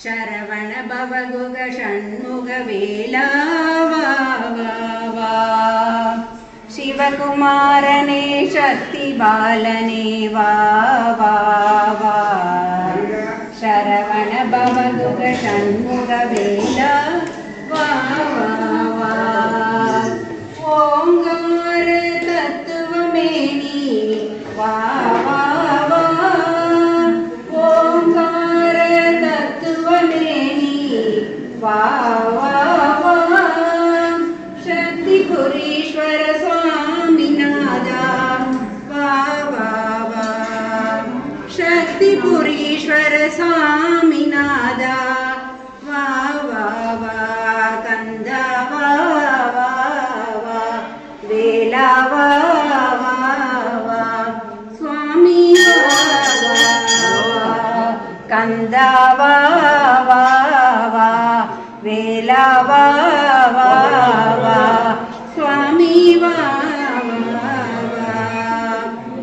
शरवण भवगुग षण्मुग वेला शिवकुमारने शक्ति बालने वा शरवण भवगुग षण्मुग वेला ओंकार तत्वमेनी वा ओंकार तत्वमेनी वा शक्तिपुरीश्वर स्वामिनादा वा शक्तिपुरीश्वर स्वामिनादा वा कंदा वा वेला वा स्वामी कंदा वा वेला वा स्वामी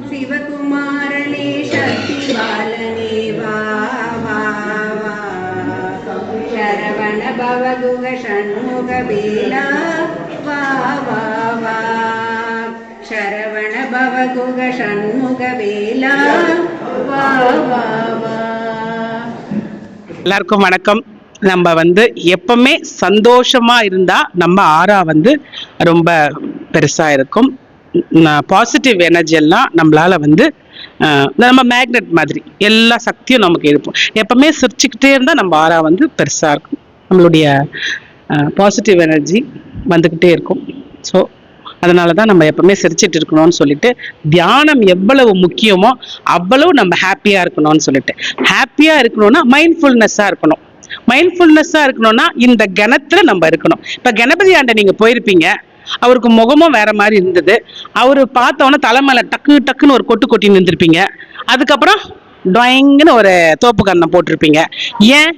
शिवकुमारने शक्ति बालने वा शरवण भवगुग षण्मुग वेला वा शरवण भवगुग षण्मुग वेला वा எல்லாருக்கும் வணக்கம். நம்ம எப்பவுமே சந்தோஷமா இருந்தா நம்ம ஆறா ரொம்ப பெருசா இருக்கும். பாசிட்டிவ் எனர்ஜி எல்லாம் நம்மளால நம்ம மேக்னெட் மாதிரி எல்லா சக்தியும் நமக்கு இருக்கும். எப்பவுமே சிரிச்சுக்கிட்டே இருந்தா நம்ம ஆறா பெருசா இருக்கும். நம்மளுடைய பாசிட்டிவ் எனர்ஜி வந்துக்கிட்டே இருக்கும். ஸோ அதனாலதான் நம்ம எப்பவுமே சிரிச்சிட்டு இருக்கணும்னு சொல்லிட்டு, தியானம் எவ்வளவு முக்கியமோ அவ்வளவு நம்ம ஹாப்பியா இருக்கணும்னு சொல்லிட்டு, ஹாப்பியா இருக்கணும்னா மைண்ட்ஃபுல்னஸா இருக்கணும். மைண்ட்ஃபுல்னஸா இருக்கணும்னா இந்த கணத்துல நம்ம இருக்கணும். இப்ப கணபதி ஆண்ட நீங்க போயிருப்பீங்க, அவருக்கு முகமும் வேற மாதிரி இருந்தது. அவரு பார்த்தோன்னா தலைமையில டக்கு டக்குன்னு ஒரு கொட்டு கொட்டி நின்றுருப்பீங்க. அதுக்கப்புறம் டாயிங்னு ஒரு தோப்பு கண்ணை போட்டிருப்பீங்க. ஏன்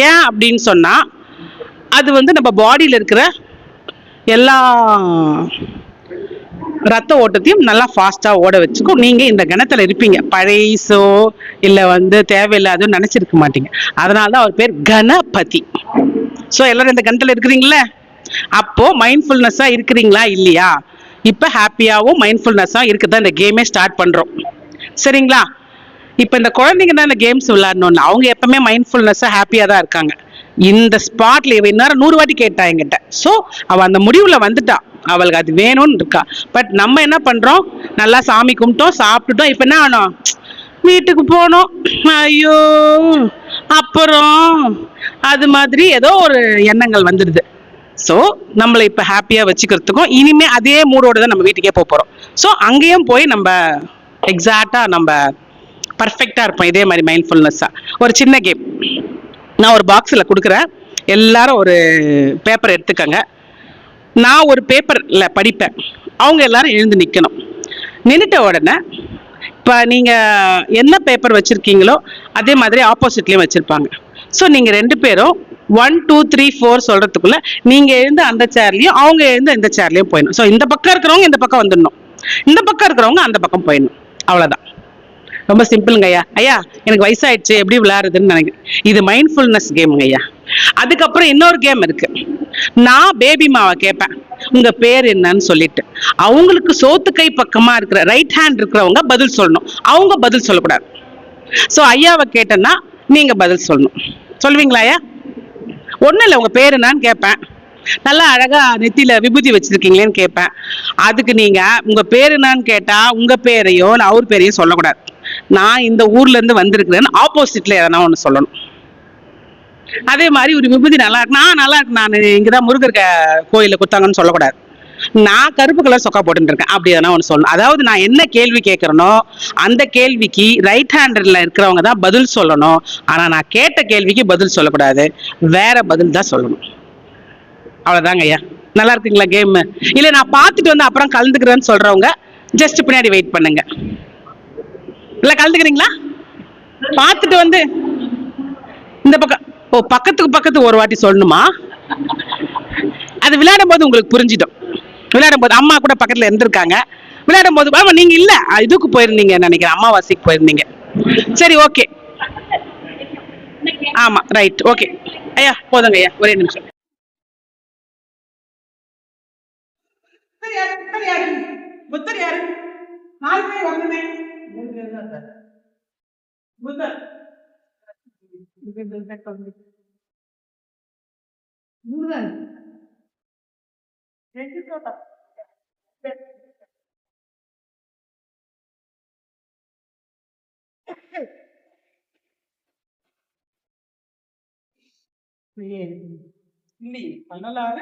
ஏன் அப்படின்னு சொன்னா, அது நம்ம பாடியில இருக்கிற எல்லா ரத்த ஓட்டத்தையும் நல்லா ஃபாஸ்டா ஓட வச்சுக்கும். நீங்க இந்த கணத்துல இருப்பீங்க. பழைசோ இல்ல தேவையில்லாதோ நினைச்சிருக்க மாட்டீங்க. அதனாலதான் அவர் பேர் கணபதி. சோ எல்லாரும் இந்த கணத்துல இருக்கிறீங்களா? அப்போ மைண்ட்ஃபுல்னஸா இருக்கிறீங்களா இல்லையா? இப்ப ஹாப்பியாவும் மைண்ட்ஃபுல்னஸா இருக்குதான் இந்த கேமே ஸ்டார்ட் பண்றோம். சரிங்களா? இப்ப இந்த குழந்தைங்க தான் இந்த கேம்ஸ் விளையாடணும்னு அவங்க எப்பவுமே மைண்ட்ஃபுல்னஸா ஹாப்பியா தான் இருக்காங்க. இந்த ஸ்பாட்ல இவ இன்னும் 100 வாட்டி கேட்டா என்கிட்ட. சோ அவ அந்த முடிவுல வந்துட்டா, அவளுக்கு அது வேணும்னு இருக்கா. பட் நம்ம என்ன பண்றோம், நல்லா சாமி கும்பிட்டோம், சாப்பிட்டுட்டோம். இப்ப என்ன ஆனோம், வீட்டுக்கு போனோம், ஐயோ அப்புறம் அது மாதிரி ஏதோ ஒரு எண்ணங்கள் வந்துடுது. ஸோ நம்மளை இப்ப ஹாப்பியா வச்சுக்கிறதுக்கும் இனிமே அதே மூடோட தான் நம்ம வீட்டுக்கே போறோம். ஸோ அங்கேயும் போய் நம்ம எக்ஸாக்டா நம்ம பர்ஃபெக்டா இருப்போம். இதே மாதிரி மைண்ட்ஃபுல்னஸா ஒரு சின்ன கேம் நான் ஒரு பாக்ஸில் கொடுக்குறேன். எல்லாரும் ஒரு பேப்பர் எடுத்துக்கங்க. நான் ஒரு பேப்பர்ல படிப்பேன், அவங்க எல்லாரும் எழுந்து நிற்கணும். நின்றுட்ட உடனே இப்போ நீங்கள் என்ன பேப்பர் வச்சுருக்கீங்களோ அதே மாதிரி ஆப்போசிட்லேயும் வச்சுருப்பாங்க. ஸோ நீங்கள் 2 பேரும் 1 2 3 4 சொல்கிறதுக்குள்ளே நீங்கள் எழுந்து அந்த சேர்லையும் அவங்க எழுந்து இந்த சேர்லையும் போயிடணும். ஸோ இந்த பக்கம் இருக்கிறவங்க இந்த பக்கம் வந்துடணும், இந்த பக்கம் இருக்கிறவங்க அந்த பக்கம் போயிடணும். அவ்வளோதான். ரொம்ப சிம்பிளுங்க ஐயா. ஐயா எனக்கு வயசாயிடுச்சு, எப்படி விளையாடுறதுன்னு நினைக்கிறேன். இது மைண்ட்ஃபுல்னஸ் கேமுங்க ஐயா. அதுக்கப்புறம் இன்னொரு கேம் இருக்கு. நான் பேபி மாவை கேட்பேன், உங்க பேர் என்னன்னு சொல்லிட்டு. அவங்களுக்கு சோத்து கை பக்கமா இருக்கிற ரைட் ஹேண்ட் இருக்கிறவங்க பதில் சொல்லணும், அவங்க பதில் சொல்லக்கூடாது. ஸோ ஐயாவை கேட்டேன்னா நீங்க பதில் சொல்லணும். சொல்லுவீங்களா ஐயா? ஒன்றும் இல்லை, உங்க பேர் என்னன்னு கேட்பேன். நல்லா அழகா நெத்தியில விபூதி வச்சிருக்கீங்களேன்னு கேட்பேன். அதுக்கு நீங்க உங்க பேர் என்னன்னு கேட்டா உங்க பேரையோ அவர் பேரையும் சொல்லக்கூடாது. நான் இந்த ஊர்ல இருந்து வந்திருக்கிறேன்னு ஆப்போசிட்ல எதனா ஒண்ணு சொல்லணும். அதே மாதிரி ஒரு விபூதி நல்லா இருக்கு, நல்லா இருக்கு, நான் இங்கதான் முருகர் கோயில கொடுத்தாங்கன்னு சொல்லக்கூடாது. நான் கருப்பு கலர் சொக்கா போட்டு இருக்கேன் அப்படி எதனா ஒண்ணு சொல்லணும். அதாவது நான் என்ன கேள்வி கேட்கறனோ அந்த கேள்விக்கு ரைட் ஹேண்டர்ல இருக்கிறவங்க தான் பதில் சொல்லணும். ஆனா நான் கேட்ட கேள்விக்கு பதில் சொல்லக்கூடாது, வேற பதில் தான் சொல்லணும். அவ்வளவுதாங்க ஐயா. நல்லா இருக்குங்களா கேம்? இல்ல நான் பார்த்துட்டு அப்புறம் கலந்துக்கிறேன்னு சொல்றவங்க ஜஸ்ட் பின்னாடி வெயிட் பண்ணுங்க. இல்ல கலந்துக்கிறீங்களா? பார்த்துட்டு இந்த பக்கம் பக்கத்துக்கு பக்கத்து ஒரு வாட்டி சொல்லணுமா? அது விளையாடும் போது உங்களுக்கு புரிஞ்சிடும். விளையாடும் போது அம்மா கூட பக்கத்துல இருந்திருக்காங்க, விளையாடும் போது ஆமா நீங்க இல்ல இதுக்கு போயிருந்தீங்க நினைக்கிறேன், அமாவாசைக்கு போயிருந்தீங்க. சரி ஓகே. ஆமா ரைட் ஓகே. ஐயா போதுங்க ஐயா, ஒரே நிமிஷம். புத்தர் யாரு? புத்தர் யாரு? 4 பேர் வரணுமே. புத்தர் முருகன் ரெண்டு தோட்டம். இல்லை பண்ணலாக.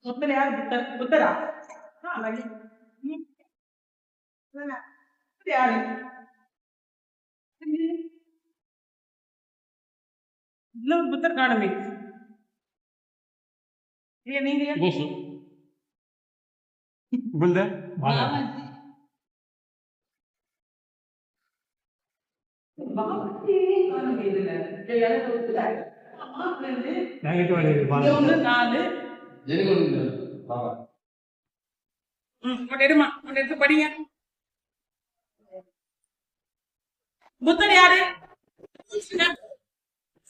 புத்தர் யார்? புத்தர் புத்தரா? யாரு? இன்னொரு புத்தர் காணமே. நீங்க படிங்க. புத்தர் யாரு?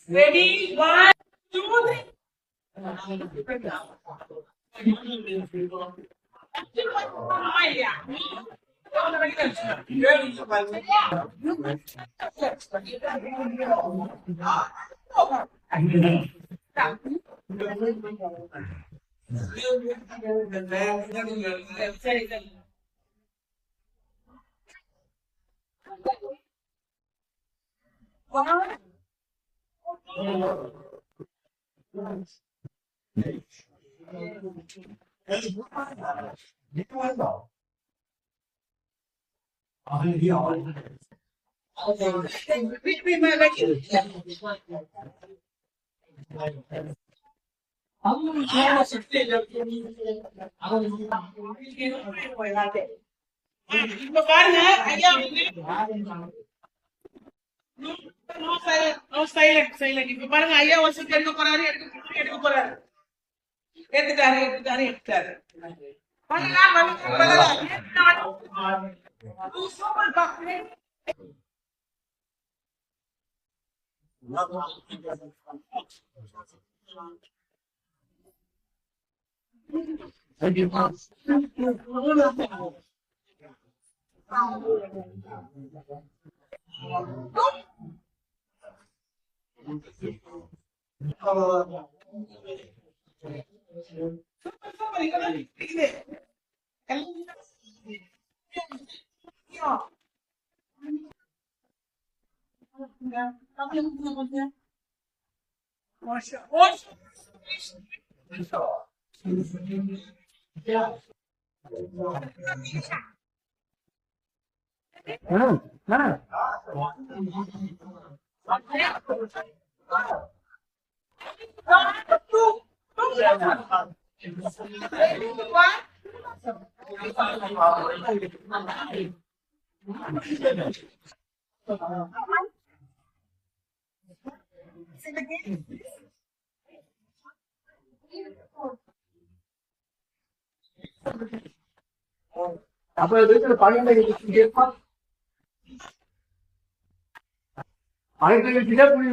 ரெடி 1 2 3. இப்ப பாருங்க ஐயா, சைலண்ட். இப்ப பாருங்க ஐயா வருஷத்துக்கு எடுக்க போறாரு, எடுக்க போறாரு. எடுத்துட்டாரு.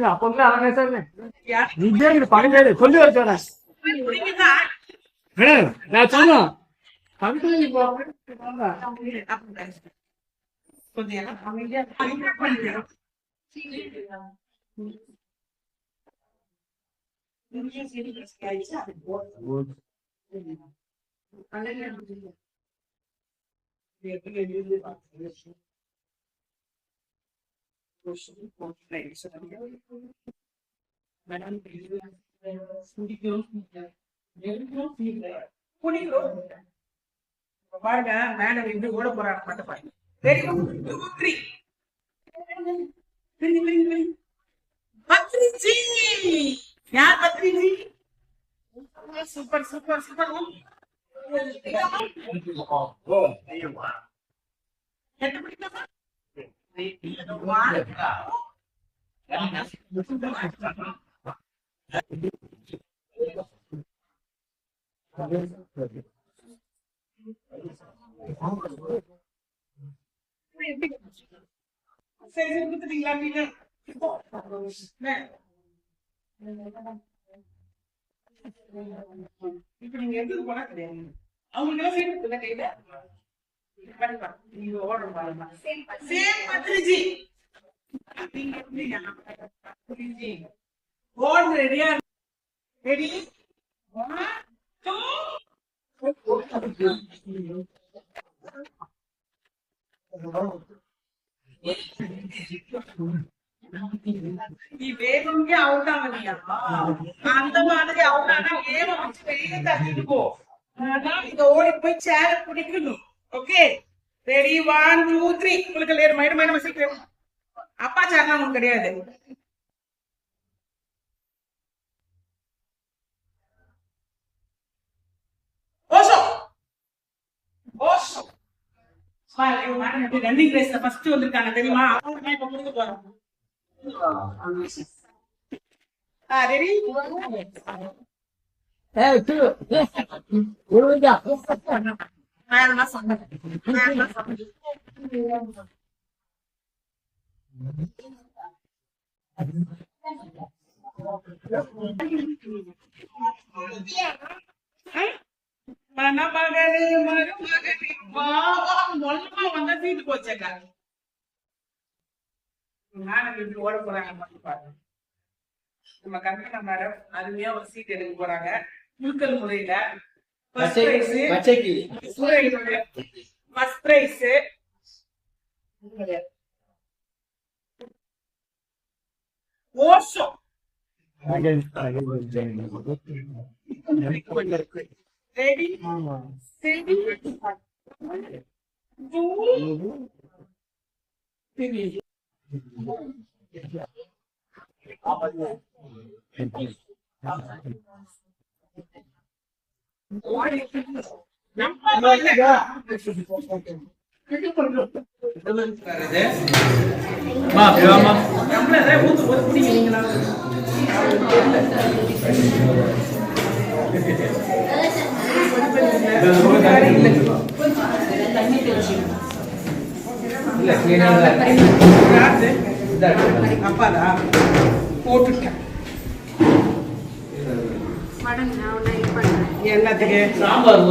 அப்ப சொல்லி வச்சேன் நான் சொன்னோம். பாருங்க மேடம் எப்படி ஓட போறாங்க மட்டும் பாருங்க. பத்ரிஜி யார்? Patriji super super super. எட்டு பிடிக்கமா? வந்துட்டீங்களா நீங்க? இப்ப நீங்க எதுக்கு போனா கிடையாது. அவங்களுக்கு எல்லாம் சீட் இருக்குல்ல கையில. நீங்க ஓடுற பாருங்க. சேம் பத்ரிஜி. நீங்க எப்படி ஓடு ரெடியா? ரெடி? 1 2 நீ வேணும்னே அவுட் ஆகலையா? அந்த மாதிரி அவுட் ஆனா கேம வச்சு வெளியே தள்ளிட்டு போ. இத ஓடி போய் சேர பிடிக்கணும். Okay ready 1 2 3. உங்களுக்கு லேட் மைண்ட் சீக்கிரம். அப்பா சேர்னா உங்களுக்கு கிடையாது. ஓஷோ ஓஷோ ரன்னிங் ரேஸ்ல ஃபர்ஸ்ட் வந்திருக்காங்க தெரியுமா? அவங்க இப்ப கொடுக்க போறோம். ரெடி? மணமகளே மருமகளே வா வா மொல்லமா வந்தா சீட்டு போச்சேங்க. நானும் இப்படி ஓட போறாங்க மட்டும் பாருங்க. நம்ம கங்கனா மேடம் அருமையா ஒரு சீட் எடுக்க போறாங்க. முழுக்கல் முறையில ஃபர்ஸ்ட் பிரைஸ் ஓஷோ. ரெடி ரெடி அப்பாதா போட்டுட்டேன். எல்லாத்துக்கு சாம்பார்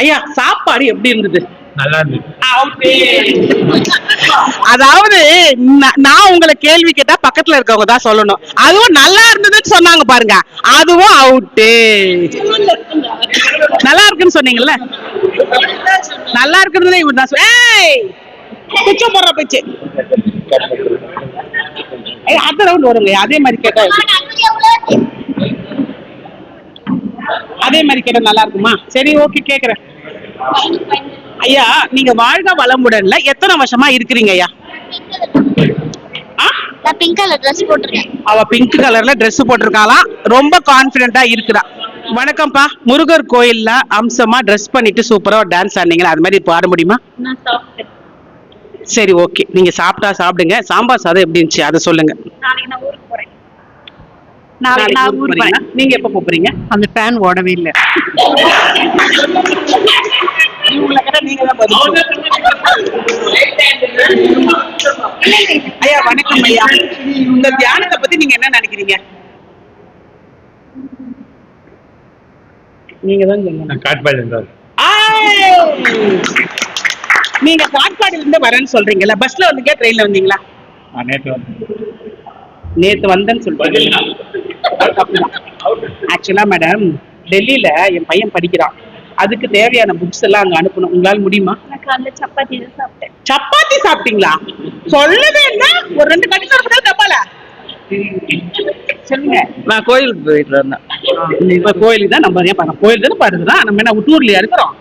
ஐயா சாப்பாடு எப்படி இருந்தது? நல்லா இருந்துச்சு. அதாவது நான் உங்களை கேள்வி கேட்டா பக்கத்துல இருக்கவங்க தான் சொல்லணும். அதுவும் நல்லா இருந்ததுன்னு சொன்னாங்க பாருங்க, அதுவும் அவுட்டு. நல்லா இருக்குன்னு சொன்னீங்கல்ல, நல்லா இருக்குன்னு இவர் தான் பிச்சை போடுற பிச்சு. அடுத்த ரவுண்ட் வருங்க அதே மாதிரி கேட்டா, அதே மாதிரி கேட்டா நல்லா இருக்குமா? சரி ஓகே கேக்குறேன். ஐயா நீங்க வாழ்க வளமுடன்ல எத்தனை வருஷமா இருக்கிறீங்க ஐயா? பிங்க் கலர் Dress போட்டிருக்கேன். அவ பிங்க் கலர்ல Dress போட்டிருக்காளாம், ரொம்ப கான்பிடென்ட்டா இருக்கிறா. வணக்கம்ப்பா. முருகர் கோயில்ல அம்சமா Dress பண்ணிட்டு சூப்பரா டான்ஸ் ஆடுனீங்க, அது மாதிரி பாட முடியுமா? நான் சாப்பிட்டேன். சரி ஓகே, நீங்க சாப்பிட்டா சாப்பிடுங்க. சாம்பார் சாதம் எப்படி இருந்துச்சு அதை சொல்லுங்க. நாளைக்கு நான் ஊருக்கு போறேன். நாளைக்கு நான் ஊருக்கு போறேன். நீங்க எப்ப போறீங்க? அந்த ஃபேன் ஓடவே இல்லை. ஐயா வணக்கம் ஐயா, இந்த தியானத்தை பத்தி நீங்க என்ன நினைக்கிறீங்க? நீங்க தான் நீங்க காட்பாடில இருந்து வரேன்னு சொல்றீங்கல்ல, பஸ்ல வந்தீங்களா ட்ரெயின்ல வந்தீங்களா? நேத்து வந்தேன்னு சொல்றீங்க. ஆக்சுவலா மேடம் டெல்லியில என் பையன் படிக்கிறான், அதுக்கு தேவையான புக்ஸ் எல்லாம் அங்க அனுப்பணும். உங்களால முடியுமா? சப்பாத்தி சாப்பிட்டேன். சப்பாத்தி சாப்பிட்டீங்களா? சொல்லவே இல்லை. ஒரு 2 கட்டி சாப்பிட்டா தப்பால சொல்லுங்க. நான் கோயிலுக்கு போயிட்டு இருந்தேன். இப்ப கோயிலுக்கு தான் நம்ம ஏன் பாருங்க, கோயில் தானே பாருதுதான். நம்ம என்ன டூர்லயா இருக்கிறோம்?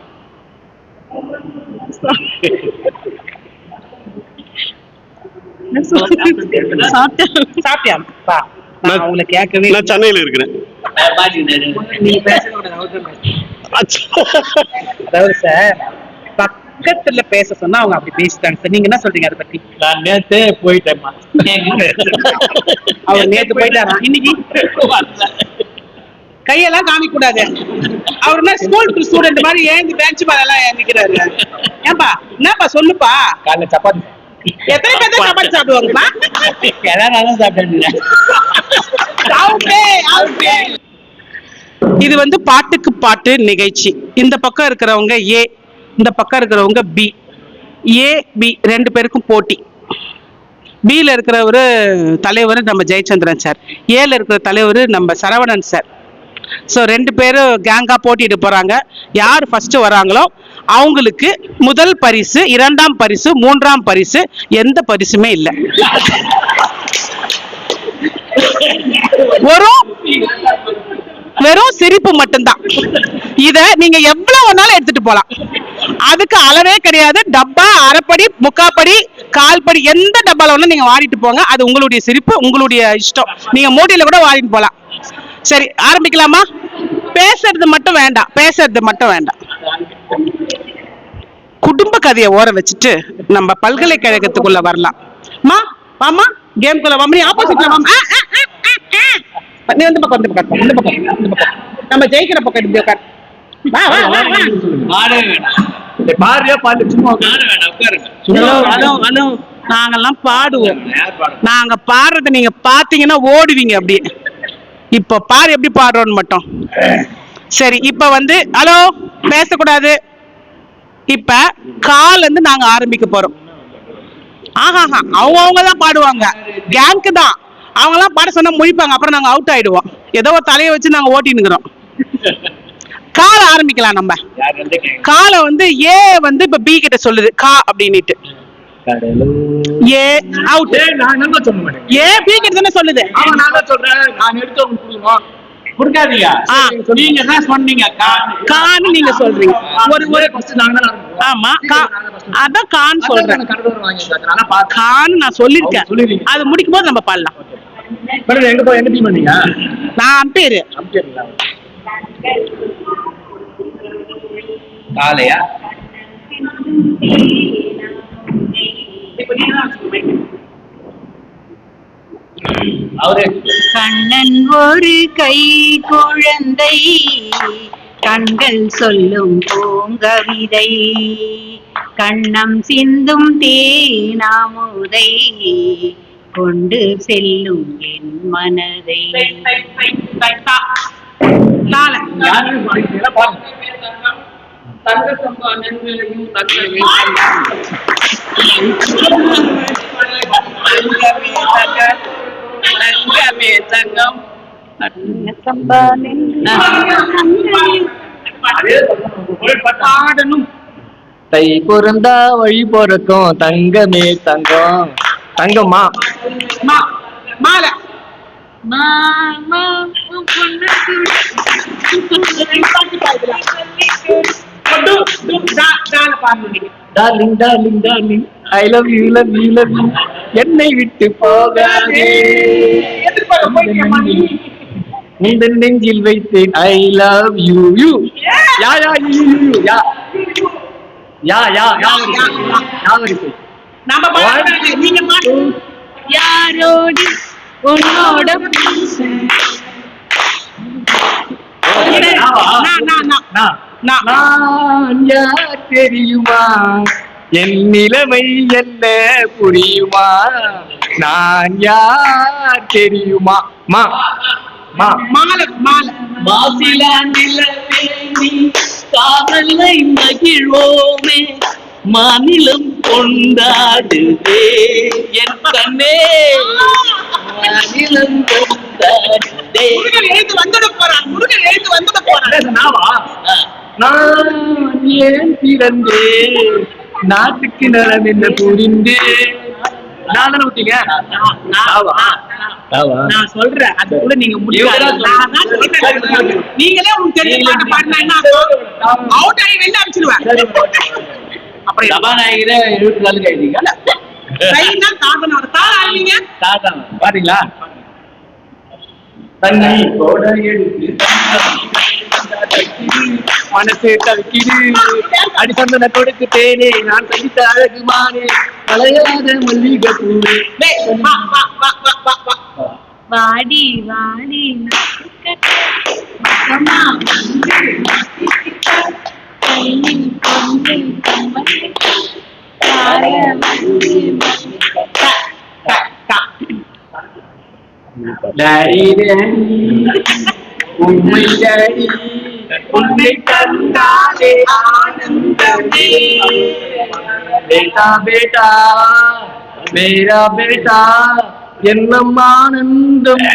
சாப்பிட்டியா பா, நான் உங்களை கேட்கவே நான் சென்னையில இருக்கிறேன். நீ பேசக்கூடாது. அதாவது சார், பக்கத்துல பேச சொன்னா அவங்க அப்படி பேசிட்டாங்க சார். நீங்க என்ன சொல்றீங்க அதை பத்தி? நான் நேத்தே போயிட்டேம்மா. அவர் நேத்து போயிட்டாரா? இன்னைக்கு கையெல்லாம் காமிக்க கூடாது. அவர் என்ன ஸ்கூல் ஸ்டூடெண்ட் மாதிரி ஏந்து பெஞ்ச் மேல எல்லாம் ஏந்திக்கிறாரு. ஏன்பா என்னப்பா சொல்லுப்பா. காலைல சப்பாத்தி எத்தனை பேர் தான் சப்பாத்தி சாப்பிடுவாங்கப்பா? எல்லாரும் சாப்பிட்டேன். இது வந்து பாட்டுக்கு பாட்டு நிகழ்ச்சி. இந்த பக்கம் இருக்கிறவங்க ஏ, இந்த பக்கம் இருக்கிறவங்க பி. ஏ பி ரெண்டு பேருக்கும் போட்டி. பில இருக்கிறவரு தலைவர் நம்ம ஜெயச்சந்திரன் சார், ஏல இருக்கிற தலைவர் நம்ம சரவணன் சார். ஸோ ரெண்டு பேரும் கேங்கா போட்டிட்டு போறாங்க. யார் ஃபர்ஸ்ட் வராங்களோ அவங்களுக்கு முதல் பரிசு, இரண்டாம் பரிசு, மூன்றாம் பரிசு, எந்த பரிசுமே இல்லை. வெறும் சிரிப்பு மட்டும்தான். இத நீங்க எவ்வளவு வேணாலும் எடுத்துட்டு போலாம். அதுக்கு அளவே கிடையாது. டப்பா அரைப்படி, முக்காப்படி, கால்படி, எந்த டப்பால வேணாலும் நீங்க வாடிட்டு போங்க. அது உங்களுடைய சிரிப்பு, உங்களுடைய இஷ்டம். நீங்க மூடியில கூட வாடிட்டு போலாம். சரி, ஆரம்பிக்கலாமா? பேசுறது மட்டும் வேண்டாம், பேசுறது மட்டும் வேண்டாம். குடும்ப கதையை ஓர வச்சுட்டு நம்ம பல்கலைக்கழகத்துக்குள்ள வரலாம். மாமா கேம்குள்ள வாமா, நீ ஆப்போசிட்ல வாமா. நீ வந்து பக்கம், இந்த பக்கம், இந்த பக்கம், இந்த பக்கம். நம்ம ஜெயிக்கிற பக்கம் இப்படி உட்கார். வா வா வா வா. பாருயா பாரு, சும்மா உட்காருங்க. நாங்கெல்லாம் பாடுவோம். நாங்க பாடுறத நீங்க பாத்தீங்கன்னா ஓடுவீங்க அப்படியே. இப்ப பாரு எப்படி பாடுறோம்னு மட்டும். சரி, இப்ப வந்து ஹலோ பேசக்கூடாது. இப்ப கால் வந்து நாங்க ஆரம்பிக்க போறோம். ஆஹாஹா, அவங்கதான் பாடுவாங்க, கேங்க்கு தான். அவங்க எல்லாம் பாட சொன்னா முழிப்பாங்க, அப்புறம் நாங்க அவுட் ஆயிடுவோம். ஏதோ ஒரு தலையை வச்சு நாங்க ஓட்டினுக்கிறோம். கால ஆரம்பிக்கலாம். நம்ம காலை வந்து ஏ வந்து இப்ப பி கிட்ட சொல்லுது கா அப்படின்னுட்டு. ஏ அவுட். ஏ பி கிட்ட தானே சொல்லுது. நான் சொல்றேன், நான் எடுத்து கொடுக்காதீங்க. நீங்க தான் சொன்னீங்க கான்னு நீங்க சொல்றீங்க. ஒரு ஆமா, அதான் கான்னு சொல்றேன். கான்னு நான் சொல்லிருக்கேன். அது முடிக்கும் போது நம்ம பாடலாம். எங்க போய் என்ன டீம் பண்ணீங்க? நான் அம்பேரு. காலையா? கண்ணன் ஒரு கை குழந்தை, கண்கள் சொல்லும் பூங்கவிதை, கண்ணம் சிந்தும் தேனாமுதை, கொண்டு செல்லும் என் மனதை. பாடணும். தை பொருந்தா வழி பொறக்கும் தங்கமே தங்கம். தங்கம்மா மாலை darling darling darling, I love you love you love you, என்னை விட்டு போகாதே, உந்தன் நெஞ்சில் வைத்தேன் I love you you. Yeah yeah you you yeah yeah yeah yeah வரிசை. நம்ம பாடுறது நீங்க பாடு. யாரோடு உன்னோட நான் யார் தெரியுமா, என் நிலைமை என்ன புரியுமா, நான் யார் தெரியுமா. மா மா மாலை மாலை காதலை மகிழ்வோமே, மாநிலம் கொண்டாடுதே என் கண்ணே, மாநிலம் கொண்டாடுதே. முருகன் எழுந்து வந்துட போறான். முருகன் எழுந்து வந்துட போறான். நான் ஏன் பிறந்தேன், நாட்டுக்கு நலம் என்ன புரிந்து. நான் ஊட்டிங்க நான் சொல்றேன், அது கூட நீங்க முடியாது. நீங்களே உங்களுக்கு தெரிஞ்ச பாட்டு பாடினா அவுட் ஆகி வெளில அனுப்பிச்சிடுவேன். அப்புறம் சபாநாயகரை 74 ஆயிட்டீங்க. தைனா காதல் வரும். தா ஆரம்பிங்க. பாத்தீங்களா? தண்ணி போட எடுத்து மனசு தவிக்கிது அடி சந்தன கொடுக்கு தேனே நான் சந்தித்த அழகு மானே கலையாத மல்லிகை பூவே. வாடி வாடி உண்மை டேடி உன்னை கண்டாலே ஆனந்தமே பேட்டா பேட்டா மேரா பேட்டா என்னம் ஆனந்தம்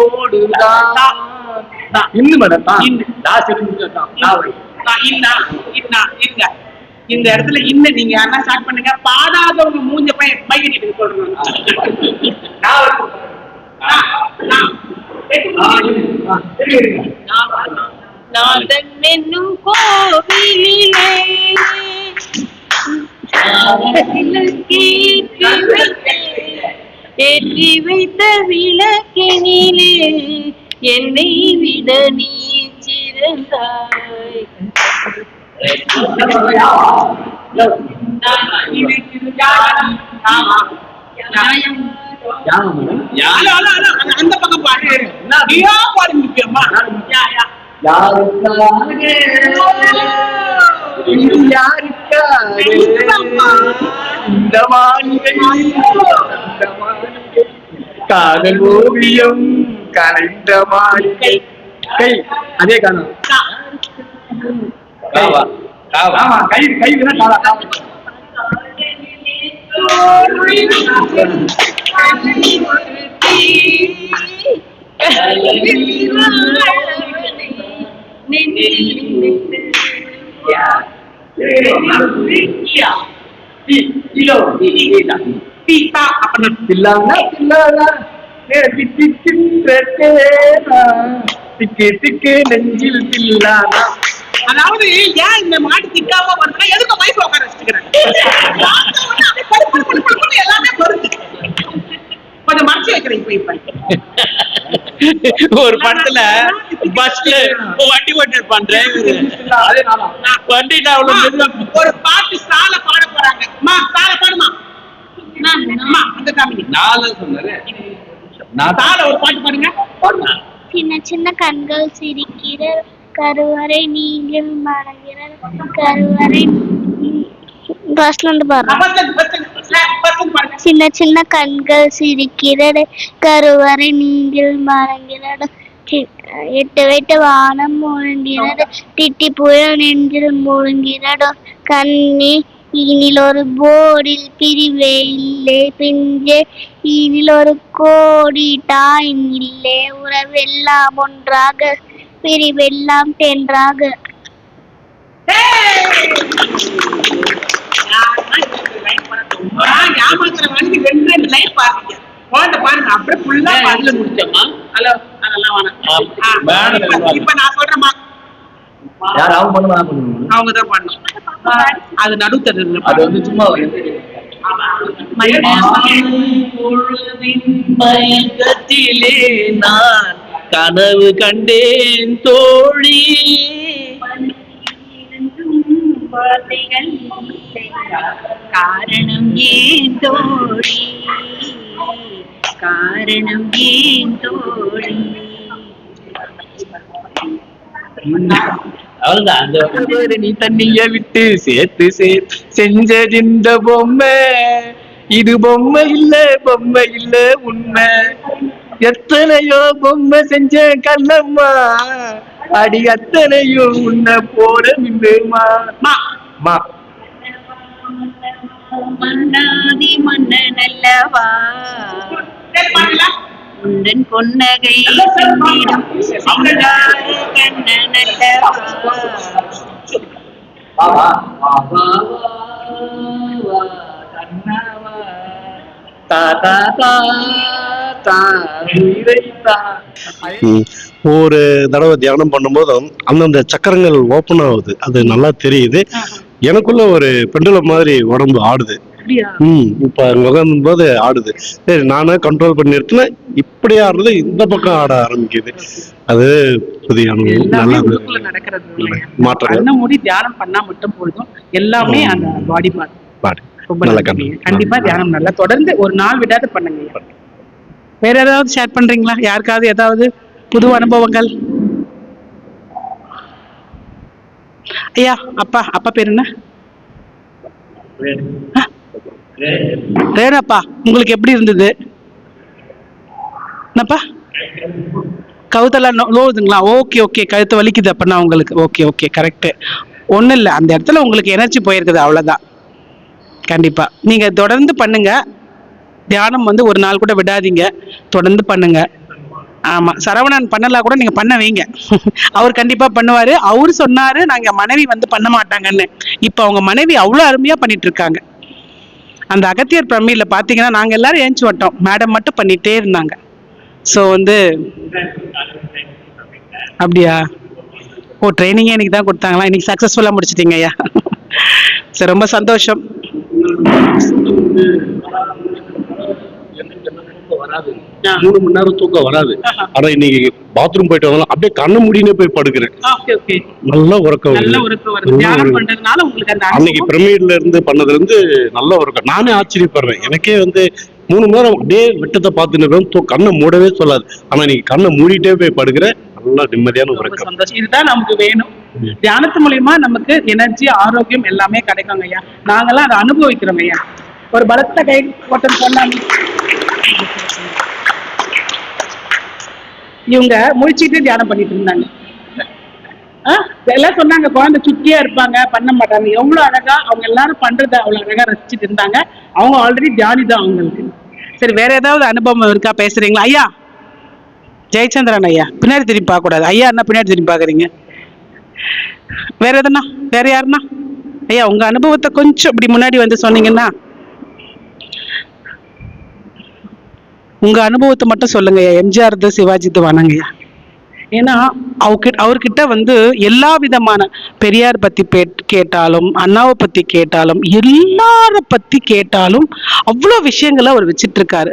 ஓடுதான். இன்னும் மேடம் இந்த இடத்துல இன்னும் நீங்க என்ன ஸ்டார்ட் பண்ணுங்க. பாடாதவங்க மூஞ்ச போய் மைக்கிட்டு சொல்றேன். நாதன் என்னும் கோவிலே ஏற்றி வைத்த விளக்கினிலே என்னை விட நீ சிறந்தாய். அந்த பக்கம் பாடு பாடுங்கம்மா. இந்த மாளிகை காதல் ஓவியம் கலைந்த மாளிகை கை அதே காணும். ஆமா கை கை நெஞ்சில் பில்லானா. அதாவது ஏன் இந்த மாடு திக்காம வருதுன்னா எதுக்கு வைஃப் உட்கார வச்சுக்கிறேன். எல்லாமே வருது. கொஞ்சம் மறைச்சு வைக்கிறேன். இப்ப ஒரு படத்துல பஸ்ல வண்டி ஓட்டிருப்பான் டிரைவர். வண்டி ஒரு பாட்டு சால பாட போறாங்க. சால பாடுமா அந்த காமெடி சால ஒரு பாட்டு பாடுங்க. சின்ன சின்ன கண்கள் சிரிக்கிற கருவறை நீங்கள் மறங்கிற கருவறை சின்ன சின்ன கண்கள் சிரிக்கிறது கருவறை நீங்கள் மறங்கிறது எட்டு வைட்டு வானம் முழங்கிறது திட்டி புயல் நெஞ்சில் முழங்கிறதோ கண்ணி இனில் ஒரு போர்டில் பிரிவே இல்லை பிஞ்சே இனில் ஒரு கோடி டாயின் இல்லை உறவெல்லாம் ஒன்றாக பிரிவெல்லாம் தென்றாக. அவங்கதான் பாடணும். அது நடுத்தது சும்மா மயக்கத்திலே நான் கனவு கண்டேன் தோழி. காரணம் ஏன் தோழி காரணம் ஏன் தோழி. நீ தண்ணிய விட்டு சேர்த்து சேர்த்து செஞ்சது இந்த பொம்மை. இது பொம்மை இல்ல உண்மை. எத்தனையோ பொம்மை செஞ்ச கல்லம்மா அடி அத்தனையும் உன்னை போட நின்றுமா. மன்னாதி மன்னன் அல்லவா உந்தன் பொன்னகை சிங்கார கண்ணன் அல்லவா. ஒரு தடவை தியானம் பண்ணும்போதும் அந்தந்த சக்கரங்கள் ஓப்பன் ஆகுது. அது நல்லா தெரியுது. எனக்குள்ள ஒரு பெண்டுலம் மாதிரி உடம்பு ஆடுது. அப்படியா? இப்ப அங்க உட்காரும் போது ஆடுது. சரி நானே கண்ட்ரோல் பண்ணி நிறுத்தினேன். இப்படி ஆடுறது இந்த பக்கம் ஆட ஆரம்பிக்குது. அது புதிய அனுபவம். எல்லாமே நல்லா உள்ளுக்குள்ள நடக்கிறது இல்லையா? மாற்றங்கள். கண்ணை மூடி தியானம் பண்ணா மட்டும் போதும், எல்லாமே அந்த பாடி மாறும். பாடு. ரொம்ப நல்ல நல்லதுங்க. கண்ணு. கண்டிப்பா தியானம் நல்லா தொடர்ந்து ஒரு நாள் விடாத பண்ணுங்க. வேற ஏதாவது ஷேர் பண்றீங்களா? யாருக்காவது ஏதாவது புது அனுபவங்கள்? ஐயா, அப்பா அப்பா பேர் என்ன? ரேணப்பா, உங்களுக்கு எப்படி இருந்தது? என்னப்பா, கழுத்தெல்லாம் நோவுதுங்களா? ஓகே ஓகே, கழுத்து வலிக்குது அப்பனா உங்களுக்கு? Okay okay, correct. ஒன்றும் இல்லை, அந்த இடத்துல உங்களுக்கு எனர்ஜி போயிருக்குது, அவ்வளோதான். கண்டிப்பா நீங்க தொடர்ந்து பண்ணுங்க. தியானம் வந்து ஒரு நாள் கூட விடாதீங்க, தொடர்ந்து பண்ணுங்க. ஆமா, சரவணன் பண்ணலாம் கூட நீங்க பண்ண வைங்க. அவர் கண்டிப்பா பண்ணுவாரு. அவரு சொன்னாரு நாங்க மனைவி வந்து பண்ண மாட்டாங்கன்னு. இப்ப அவங்க மனைவி அவ்வளவு அருமையா பண்ணிட்டு இருக்காங்க. அந்த அகத்தியர் பிரமியில பாத்தீங்கன்னா நாங்க எல்லாரும் ஏஞ்சி வட்டோம், மேடம் மட்டும் பண்ணிட்டே இருந்தாங்க. ஸோ வந்து அப்படியா? ஓ, ட்ரைனிங்கே இன்னைக்கு தான் கொடுத்தாங்களா? இன்னைக்கு சக்சஸ்ஃபுல்லா முடிச்சிட்டீங்க ஐயா. சரி, ரொம்ப சந்தோஷம். வராது, 3 மணி நேரம் தூக்கம் வராது. ஆனா இன்னைக்கு பாத்ரூம் போயிட்டு வந்தாலும் அப்படியே கண்ணு மூடினே போய் படுக்கிறேன். நல்ல உறக்கம் வருது. தியானம் பண்றதுனால உங்களுக்கு அந்த அன்னைக்கு பிரமிட்ல இருந்து பண்ணதுல இருந்து நல்ல உறக்கம். நானே ஆச்சரியப்படுறேன். எனக்கே வந்து 3 மணி நேரம் அப்படியே விட்டத்தை பார்த்துட்டு கண்ணை மூடவே சொல்லாது. ஆனா இன்னைக்கு கண்ணை மூடிட்டே போய் படுக்கிறேன். நல்லா நிம்மதியான உறக்கம். சந்தோஷம். இதுதான் நமக்கு வேணும். தியானத்து மூலியமா நமக்கு எனர்ஜி, ஆரோக்கியம் எல்லாமே கிடைக்குங்க ஐயா. நாங்கெல்லாம் அதை அனுபவிக்கிறோம் ஐயா. ஒரு பலத்த கை ஓட்டம் சொன்னாங்க. இவங்க முழிச்சுட்டு தியானம் பண்ணிட்டு இருந்தாங்க. எல்லாம் சொன்னாங்க குழந்தை சுட்டியா இருப்பாங்க, பண்ண மாட்டாங்க. எவ்வளவு அழகா அவங்க எல்லாரும் பண்றத அவ்வளவு அழகா ரசிச்சுட்டு இருந்தாங்க. அவங்க ஆல்ரெடி தியானி தான் அவங்களுக்கு. சரி, வேற ஏதாவது அனுபவம் இருக்கா? பேசுறீங்களா ஐயா? ஜெயச்சந்திரன் ஐயா, பின்னாடி திரும்பி பார்க்க கூடாது ஐயா. என்ன பின்னாடி திரும்பி பாக்குறீங்க? வேற எதுனா, வேற யாருன்னா? ஐயா, உங்க அனுபவத்தை கொஞ்சம் இப்படி முன்னாடி வந்து சொன்னீங்கன்னா. உங்க அனுபவத்தை மட்டும் சொல்லுங்க ஐயா. எம்ஜிஆர் சிவாஜி வானாங்கய்யா. ஏன்னா அவர்கிட்ட வந்து எல்லா விதமான பெரியார் பத்தி கேட்டாலும், அண்ணாவை பத்தி கேட்டாலும், எல்லார பத்தி கேட்டாலும் அவ்வளோ விஷயங்களை அவர் வச்சிட்டு இருக்காரு.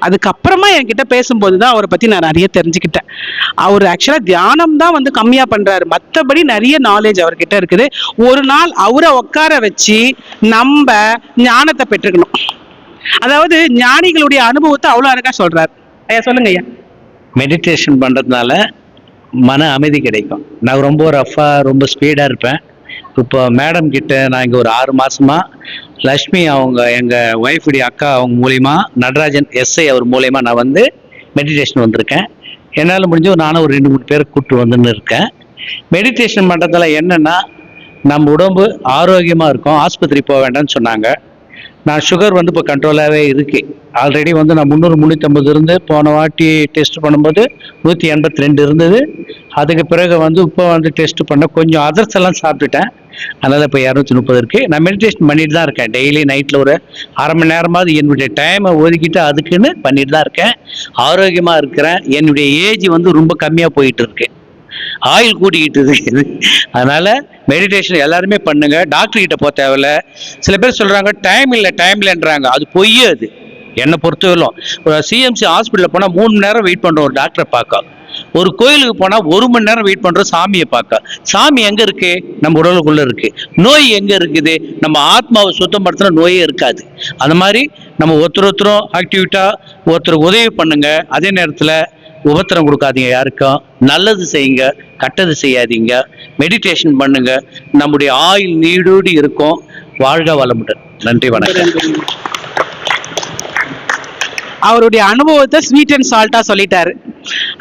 அதுக்கப்புறமா என்கிட்ட பேசும்போதுதான் அவரை பத்தி நான் நிறைய தெரிஞ்சுக்கிட்டேன். அவர் ஆக்சுவலா தியானம் தான் வந்து கம்மியா பண்றாரு, மற்றபடி நிறைய நாலேஜ் அவர்கிட்ட இருக்குது. ஒரு நாள் அவரை உட்கார வச்சு நம்ம ஞானத்தை பெற்றுக்கணும். அதாவது ஞானிகளுடைய அனுபவத்தை அவ்வளவு அழகா சொல்றாரு. ஐயா சொல்லுங்க ஐயா. மெடிடேஷன் பண்றதுனால மன அமைதி கிடைக்கும். நான் ரொம்ப ரஃபாக ரொம்ப ஸ்பீடாக இருப்பேன். இப்போ மேடம் கிட்ட நான் இங்கே ஒரு 6 மாசமா லக்ஷ்மி அவங்க எங்கள் ஒய்ஃபுடைய அக்கா அவங்க மூலிமா, நடராஜன் எஸ்ஐ அவர் மூலிமா நான் வந்து மெடிடேஷன் வந்திருக்கேன். என்னால் முடிஞ்ச நானும் ஒரு 2-3 பேரை கூப்பிட்டு வந்துன்னு இருக்கேன். மெடிடேஷன் பண்ணுறதுல என்னென்னா நம்ம உடம்பு ஆரோக்கியமாக இருக்கும். ஆஸ்பத்திரி போக வேண்டாம்னு சொன்னாங்க. நான் சுகர் வந்து இப்போ கண்ட்ரோலாகவே இருக்கு. ஆல்ரெடி வந்து நான் 300-350 இருந்து போன வாட்டி டெஸ்ட் பண்ணும்போது 182 இருந்தது. அதுக்கு பிறகு வந்து இப்போ வந்து டெஸ்ட் பண்ண கொஞ்சம் அதர்ஸ் எல்லாம் சாப்பிட்டுட்டேன். அதனால் இப்போ 230 இருக்கு. நான் மெடிடேஷன் பண்ணிட்டு தான் இருக்கேன். டெய்லி நைட்டில் ஒரு அரை மணி நேரமாவது என்னுடைய டைமை ஒதுக்கிட்டு அதுக்குன்னு பண்ணிட்டு தான் இருக்கேன். ஆரோக்கியமாக இருக்கிறேன். என்னுடைய ஏஜ் வந்து ரொம்ப கம்மியாக போயிட்டு இருக்கு, ஆயில் கூட்டிக்கிட்டு இருக்குது. அதனால மெடிடேஷன் எல்லாருமே பண்ணுங்க. டாக்டர் கிட்ட போக தேவையில்ல. சில பேர் சொல்றாங்க டைம் இல்லைன்றாங்க. அது பொய். அது என்னை பொறுத்தவரையிலும் ஒரு சிஎம்சி ஹாஸ்பிட்டலில் போனால் 3 மணி நேரம் வெயிட் பண்ணுறோம் ஒரு டாக்டரை பார்க்க. ஒரு கோயிலுக்கு போனால் 1 மணி நேரம் வெயிட் பண்ணுறோம் சாமியை பார்க்க. சாமி எங்கே இருக்கு? நம்ம உடலுக்குள்ளே இருக்கு. நோய் எங்கே இருக்குது? நம்ம ஆத்மாவை சுத்தப்படுத்துகிற நோயே இருக்காது. அந்த மாதிரி நம்ம ஒருத்தரும் ஆக்டிவிட்டாக ஒருத்தருக்கு உதவி பண்ணுங்க. அதே நேரத்தில் உபத்திரம் கொடுக்காதீங்க யாருக்கும். நல்லது செய்யுங்க, கெட்டது செய்யாதீங்க. மெடிடேஷன் பண்ணுங்க. நம்முடைய ஆயுள் நீடோடி இருக்கும். வாழ்க வளமுடன். நன்றி, வணக்கம். அவருடைய அனுபவத்தை ஸ்வீட் அண்ட் சால்ட்டா சொல்லிட்டாரு.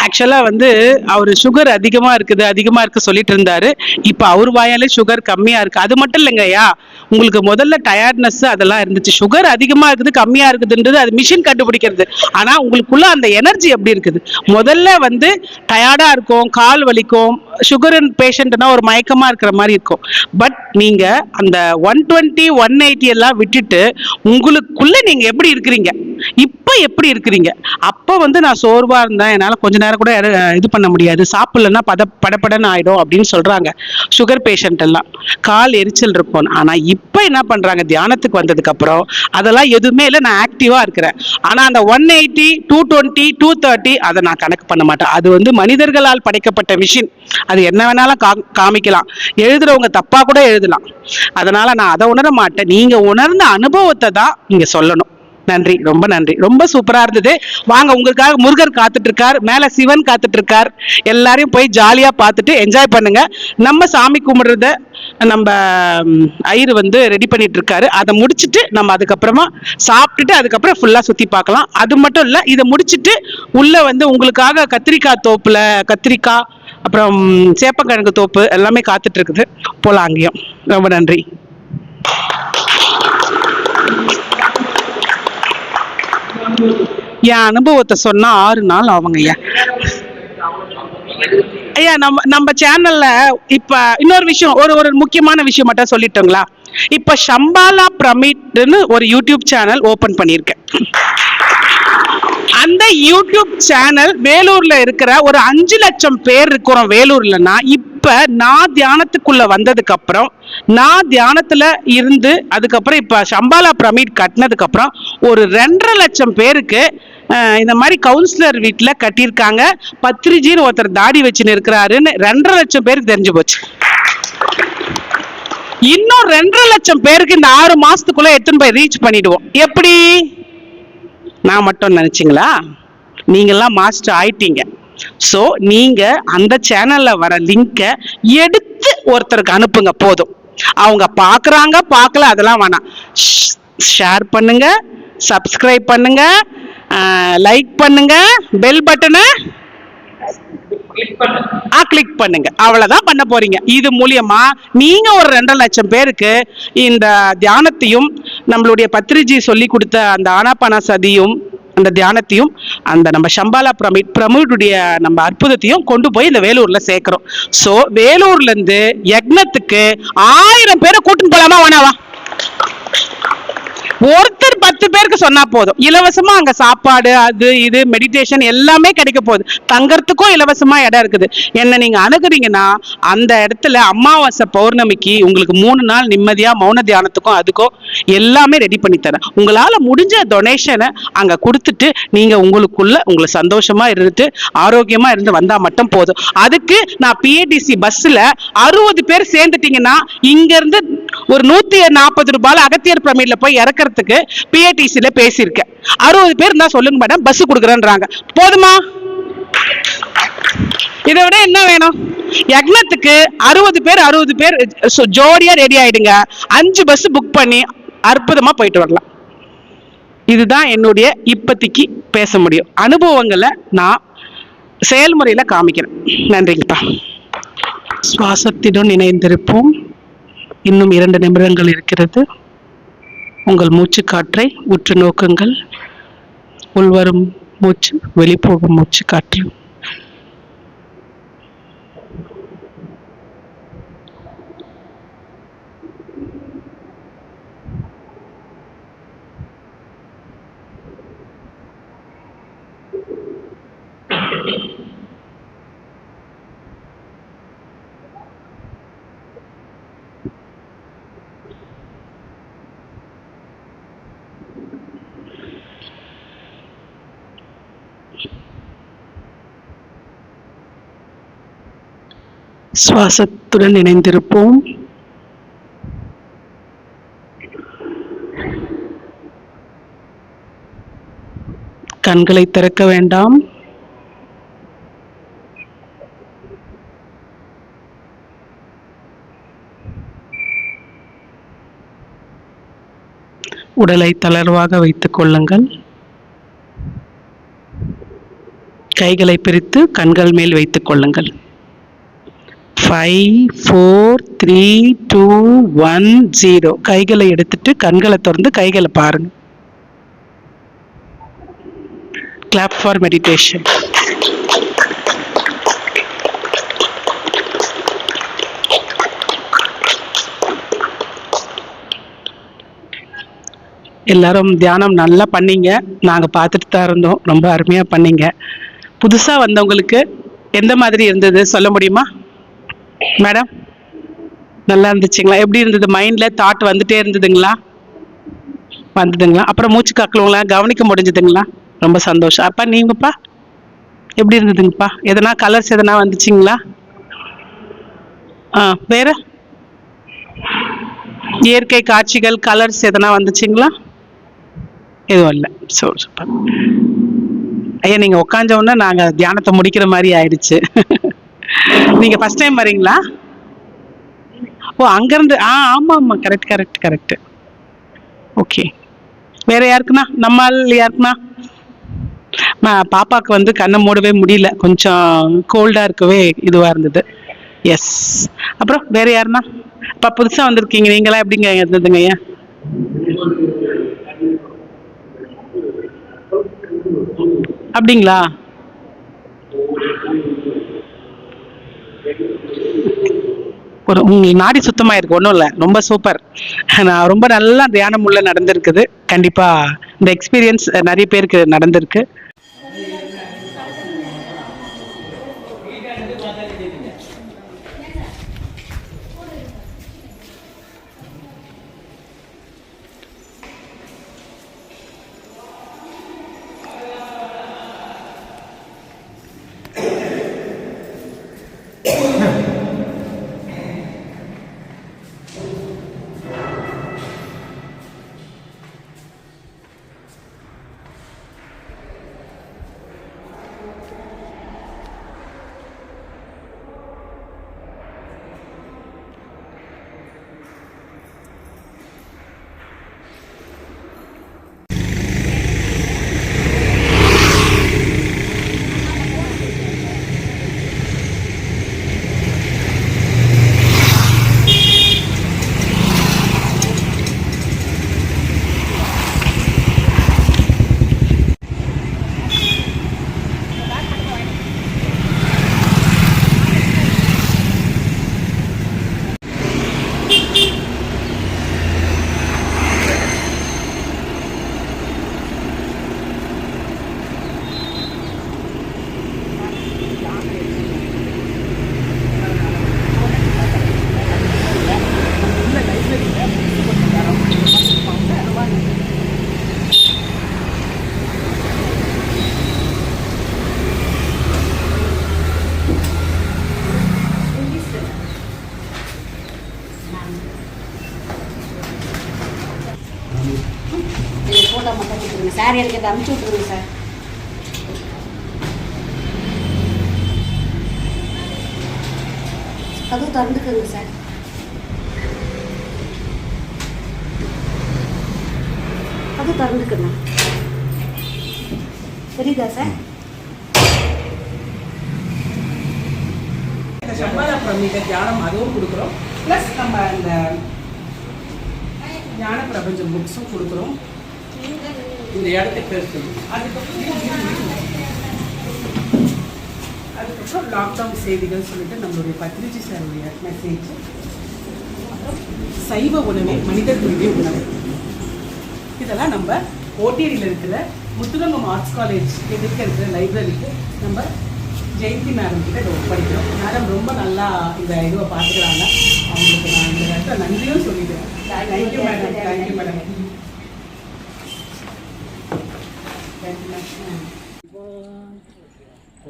ஆக்சுவலா வந்து அவர் சுகர் அதிகமா இருக்கு சொல்லிட்டு இருந்தாரு. இப்ப அவர் வாயாலே சுகர் கம்மியா இருக்கு. அது மட்டும் இல்லைங்கய்யா, உங்களுக்கு முதல்ல டயர்ட்னஸ் அதெல்லாம் இருந்துச்சு. சுகர் அதிகமா இருக்குது கம்மியா இருக்குதுன்றது அது மிஷின் கண்டுபிடிக்கிறது. ஆனா உங்களுக்குள்ள அந்த எனர்ஜி எப்படி இருக்குது? முதல்ல வந்து டயர்டா இருக்கும், கால் வலிக்கும், சுகர் பேஷண்ட்னா ஒரு மயக்கமா இருக்கிற மாதிரி இருக்கும். பட் நீங்க அந்த 120 180 எல்லாம் விட்டுட்டு உங்களுக்குள்ள நீங்க எப்படி இருக்கிறீங்க, இப்ப எப்படி இருக்கிறீங்க? அப்ப வந்து நான் சோர்வா இருந்தேன், என்னால கொஞ்ச நேரம் கூட இது பண்ண முடியாது, சாப்பிடலன்னா படபடன்னு ஆயிடும் அப்படின்னு சொல்றாங்க சுகர் பேஷண்ட் எல்லாம். கால் எரிச்சல் இருக்கும். ஆனா இப்ப என்ன பண்றாங்க, தியானத்துக்கு வந்ததுக்கு அப்புறம் அதெல்லாம் எதுவுமே இல்லை, நான் ஆக்டிவா இருக்கிறேன். ஆனா அந்த 180 220 230 அதை நான் கணக்கு பண்ண மாட்டேன். அது வந்து மனிதர்களால் படைக்கப்பட்ட மிஷின். அது என்ன வேணாலும் காமிக்கலாம், எழுதுறவங்க தப்பா கூட எழுதலாம். அதனால நான் அதை உணர மாட்டேன். நீங்க உணர்ந்த அனுபவத்தை தான் நீங்க சொல்லணும். நன்றி, ரொம்ப நன்றி, ரொம்ப சூப்பரா இருந்தது. வாங்க, உங்களுக்காக முருகர் காத்துட்டு இருக்கார், மேல சிவன் காத்துட்டு இருக்கார். எல்லாரையும் போய் ஜாலியா பார்த்துட்டு என்ஜாய் பண்ணுங்க. நம்ம சாமி கும்பிடுறத நம்ம ஐயர் வந்து ரெடி பண்ணிட்டு இருக்காரு. அதை முடிச்சுட்டு நம்ம அதுக்கப்புறமா சாப்பிட்டுட்டு அதுக்கப்புறம் ஃபுல்லா சுத்தி பார்க்கலாம். அது மட்டும் இல்ல, இதை முடிச்சுட்டு உள்ள வந்து உங்களுக்காக கத்திரிக்காய் தோப்புல கத்திரிக்காய், அப்புறம் சேப்பங்கிழங்கு தோப்பு எல்லாமே காத்துட்டு இருக்குது. போலாம் அங்கேயும். ரொம்ப நன்றி. என் அனுபவத்தை சொன்னா 6 நாள் ஆகுங்க ஐயா. ஐயா, நம்ம சேனல்ல இப்ப இன்னொரு விஷயம், ஒரு முக்கியமான விஷயம் மட்டும் சொல்லிட்டோங்களா? இப்ப ஷம்பாலா பிரமிட்னு ஒரு யூடியூப் சேனல் ஓபன் பண்ணியிருக்கேன். அந்த யூடியூப் சேனல் வேலூர்ல இருக்கிற ஒரு 5 லட்சம் பேர் இருக்கிறோம் வேலூர்லன்னா, இப்ப நான் தியானத்துக்குள்ள வந்ததுக்கு அப்புறம், நான் தியானத்துல இருந்து அதுக்கப்புறம் இப்ப ஷம்பாலா பிரமிட் கட்டினதுக்கு அப்புறம் ஒரு 2.5 லட்சம் பேருக்கு இந்த மாதிரி கவுன்சிலர் வீட்டுல கட்டியிருக்காங்க. பத்ரிஜின்னு ஒருத்தர் தாடி வச்சுன்னு இருக்கிறாருன்னு 2.5 லட்சம் பேருக்கு தெரிஞ்சு போச்சு. இன்னும் 2.5 லட்சம் பேருக்கு இந்த 6 மாசத்துக்குள்ள எத்தனை போய் ரீச் பண்ணிடுவோம். எப்படி? நான் மட்டும் நினைச்சீங்களா? நீங்கெல்லாம் மாஸ்டர் ஆயிட்டீங்க. சோ நீங்க அந்த சேனல்ல வர லிங்க எடுத்து ஒருத்தருக்கு அனுப்புங்க போதும். அவங்க பாக்குறாங்க பார்க்கல அதெல்லாம் வேணாம். ஷேர் பண்ணுங்க, சப்ஸ்கிரைப் பண்ணுங்க, லைக் பண்ணுங்க, பெல் பட்டனை கிளிக் பண்ணுங்க. அவ்வளவுதான் பண்ண போறீங்க. இது மூலியமா நீங்க ஒரு 2.5 லட்சம் பேருக்கு இந்த தியானத்தையும் நம்மளுடைய பத்ரிஜி சொல்லி கொடுத்த அந்த ஆனாபானசதியும் அந்த தியானத்தையும் அந்த நம்ம ஷம்பாலா பிரமிடுடைய நம்ம அற்புதத்தையும் கொண்டு போய் இந்த வேலூர்ல சேர்க்கிறோம். சோ வேலூர்ல இருந்து யக்னத்துக்கு 1000 பேரை கூட்டின்னு போலாமா வேணாவா? ஒருத்தர் 10 பேருக்கு சொன்னா போதும். இலவசமா அங்க சாப்பாடு, அது இது மெடிடேஷன் எல்லாமே கிடைக்க போகுது. தங்கறதுக்கும் இலவசமா இடம் இருக்குது. என்ன நீங்க அணுகுறீங்கன்னா அந்த இடத்துல அமாவாசை பௌர்ணமிக்கு உங்களுக்கு 3 நாள் நிம்மதியா மௌன தியானத்துக்கும் அதுக்கும் எல்லாமே ரெடி பண்ணி தரேன். உங்களால முடிஞ்ச டொனேஷனை அங்க கொடுத்துட்டு நீங்க உங்களை சந்தோஷமா இருந்து ஆரோக்கியமா இருந்து வந்தா மட்டும் போதும். அதுக்கு நான் PATC பஸ்ல 60 பேர் சேர்ந்துட்டீங்கன்னா இங்க இருந்து ஒரு 140 ரூபாய் அகத்தியர் பிரமிட்ல போய் இறக்கிறதுக்கு PATCல பேசியிருக்கேன். 60 பேர் தான் சொல்லுங்க மேடம், பஸ் கொடுக்குறேன்றாங்க. போதுமா? இதை விட என்ன வேணும்? யக்னத்துக்கு 60 பேர் ஜோடியா ரெடி ஆயிடுங்க. 5 பஸ் புக் பண்ணி அற்புதமா போயிட்டு வரலாம். இதுதான் என்னுடைய இப்பத்திக்கு பேச முடியும். அனுபவங்களை நான் செயல்முறையில காமிக்கிறேன். நன்றிங்கப்பா. சுவாசத்துடன் இணைந்திருப்போம். இன்னும் 2 நிமிடங்கள் இருக்கிறது. உங்கள் மூச்சு காற்றை உற்று நோக்குங்கள். உள்வரும் மூச்சு, வெளிப்போகும் மூச்சு காற்று. சுவாசத்துடன் இணைந்திருப்போம். கண்களை திறக்க வேண்டாம். உடலை தளர்வாக வைத்துக் கொள்ளுங்கள். கைகளை பிரித்து கண்கள் மேல் வைத்துக் கொள்ளுங்கள். 5 4 3 2 1 0. கைகளை எடுத்துட்டு கண்களை திறந்து கைகளை பாருங்க. Clap for meditation. எல்லாரும் தியானம் நல்லா பண்ணீங்க. நாங்கள் பார்த்துட்டு தான் இருந்தோம். ரொம்ப அருமையாக பண்ணீங்க. புதுசாக வந்தவங்களுக்கு எந்த மாதிரி இருந்தது சொல்ல முடியுமா மேடம்? நல்லா இருந்துச்சுங்களா? எப்படி இருந்தது? மைண்டில் தாட் வந்துட்டே இருந்ததுங்களா? வந்ததுங்களா? அப்புறம் மூச்சு காக்கலவங்களா கவனிக்க முடிஞ்சதுங்களா? ரொம்ப சந்தோஷம். அப்பா நீங்கப்பா எப்படி இருந்ததுங்கப்பா? எதனா கலர்ஸ் எதனா வந்துச்சுங்களா? வேற இயற்கை காட்சிகள் கலர்ஸ் எதனா வந்துச்சுங்களா? எதுவும் இல்லை. சூப்பர். ஐயா நீங்கள் உட்காந்தோன்னா நாங்கள் தியானத்தை முடிக்கிற மாதிரி ஆயிடுச்சு. நீங்கள் ஃபர்ஸ்ட் டைம் வரீங்களா? ஓ அங்கேருந்து ஆமாம் ஆமாம், கரெக்ட் கரெக்ட் கரெக்ட். ஓகே, வேற யாருக்குண்ணா? நம்மால் யாருக்குண்ணா? பாப்பாவுக்கு வந்து கண்ணை மூடவே முடியல, கொஞ்சம் கோல்டாக இருக்கவே இதுவாக இருந்தது. எஸ். அப்புறம் வேற யாருண்ணா? இப்போ புதுசாக வந்திருக்கீங்க நீங்களா, எப்படிங்க இருந்ததுங்க ஐயா? அப்படிங்களா? ஒரு உங்களுக்கு நாடி சுத்தமாக இருக்கு, ஒன்றும் இல்லை, ரொம்ப சூப்பர். நான் ரொம்ப நல்லா தியானம் உள்ள நடந்திருக்குது. கண்டிப்பாக இந்த எக்ஸ்பீரியன்ஸ் நிறைய பேருக்கு நடந்திருக்கு. ஃபோட்டோ மட்டும் கொடுத்துருங்க சார், எனக்கு இதை அனுப்பிச்சி விட்ருங்க சார். கதவு திறந்துக்குங்க சார். கதவு திறந்துக்குங்க, தெரியுதா சார்? சம்பாத பிரமிக தியானம் அதுவும் கொடுக்குறோம். ப்ளஸ் நம்ம இந்த ஞான பிரபஞ்சம் புக்ஸும் கொடுக்குறோம். இந்த இடத்துக்கு பேசுகிறோம். அதுக்கப்புறம் லாக்டவுன் செய்திகள் சொல்லிட்டு நம்மளுடைய பத்ரிஜி சாருடைய மெசேஜ். சைவ உணவே மனிதர்களுடைய உணவு. இதெல்லாம் நம்ம ஓடிடியில் இருக்கிற முத்துரங்கம் ஆர்ட்ஸ் காலேஜ் எதிர்க்க இருக்கிற லைப்ரரிக்கு நம்ம ஜெயந்தி மேடம் கிட்ட படிக்கிறோம். மேடம் ரொம்ப நல்லா இந்த இதுவை பார்த்துக்கிறாங்க. அவங்களுக்கு நான் இந்த இடத்துல நன்றியும் சொல்லிடுறேன். Thank you madam, thank you madam.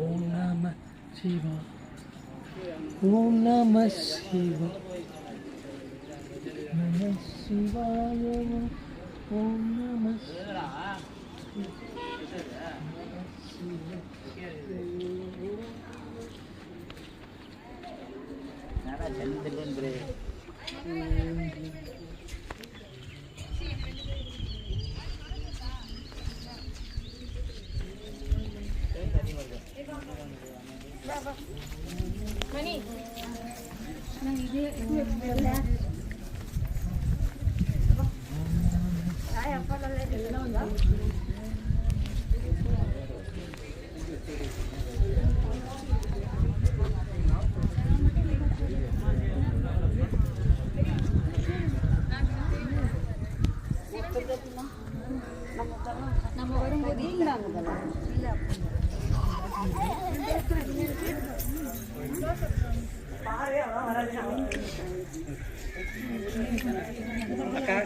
ஓம் நம சிவா, ஓம் நம சிவா, நம சிவாய, ஓம் நம அக்கா